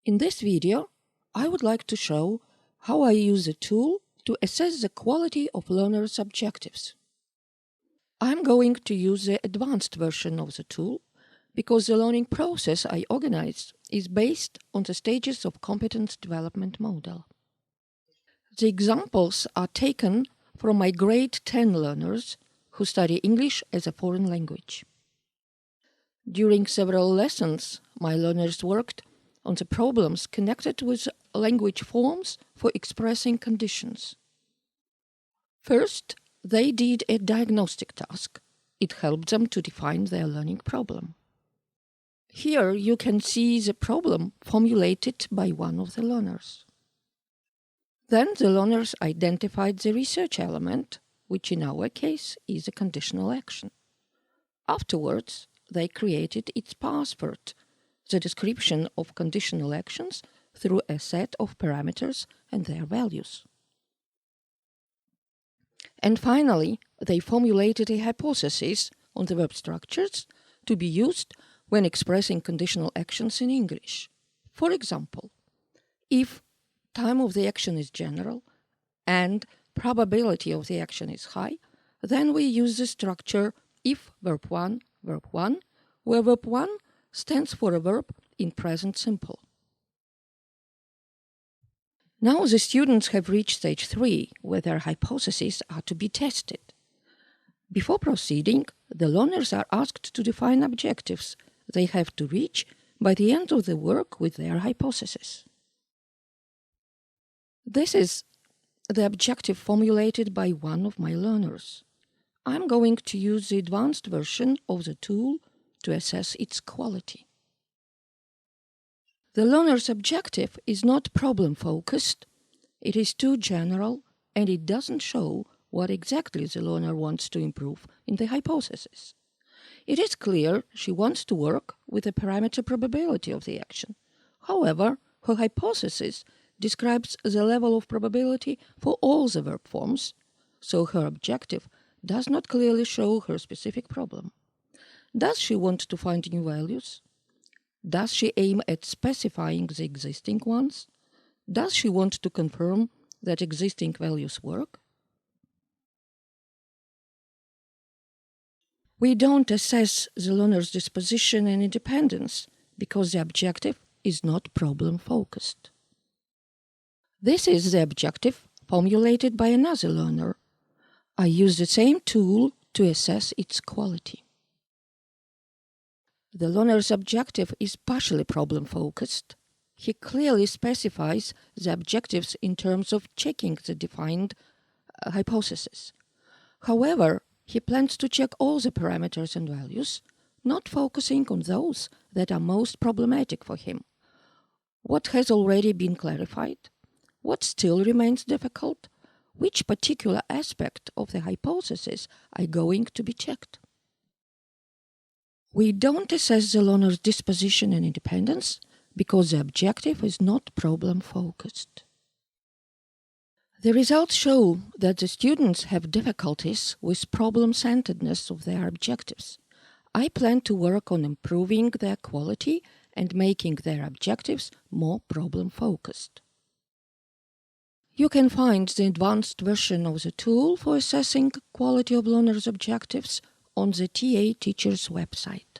In this video, I would like to show how I use a tool to assess the quality of learners' objectives. I'm going to use the advanced version of the tool because the learning process I organized is based on the stages of competence development model. The examples are taken from my grade 10 learners who study English as a foreign language. During several lessons, my learners worked on the problems connected with language forms for expressing conditions. First, they did a diagnostic task. It helped them to define their learning problem. Here you can see the problem formulated by one of the learners. Then the learners identified the research element, which in our case is a conditional action. Afterwards, they created its password, the description of conditional actions through a set of parameters and their values. And finally, they formulated a hypothesis on the verb structures to be used when expressing conditional actions in English. For example, if time of the action is general and probability of the action is high, then we use the structure if verb 1, where verb 1 stands for a verb in present simple. Now the students have reached stage 3, where their hypotheses are to be tested. Before proceeding, the learners are asked to define objectives they have to reach by the end of the work with their hypothesis. This is the objective formulated by one of my learners. I'm going to use the advanced version of the tool to assess its quality. The learner's objective is not problem-focused, it is too general, and it doesn't show what exactly the learner wants to improve in the hypothesis. It is clear she wants to work with the parameter probability of the action. However, her hypothesis describes the level of probability for all the verb forms, so her objective does not clearly show her specific problem. Does she want to find new values? Does she aim at specifying the existing ones? Does she want to confirm that existing values work? We don't assess the learner's disposition and independence because the objective is not problem-focused. This is the objective formulated by another learner. I use the same tool to assess its quality. The learner's objective is partially problem-focused. He clearly specifies the objectives in terms of checking the defined hypothesis. However, he plans to check all the parameters and values, not focusing on those that are most problematic for him. What has already been clarified? What still remains difficult? Which particular aspect of the hypothesis are going to be checked? We don't assess the learner's disposition and independence because the objective is not problem-focused. The results show that the students have difficulties with problem-centeredness of their objectives. I plan to work on improving their quality and making their objectives more problem-focused. You can find the advanced version of the tool for assessing quality of learners' objectives on the TA Teachers website.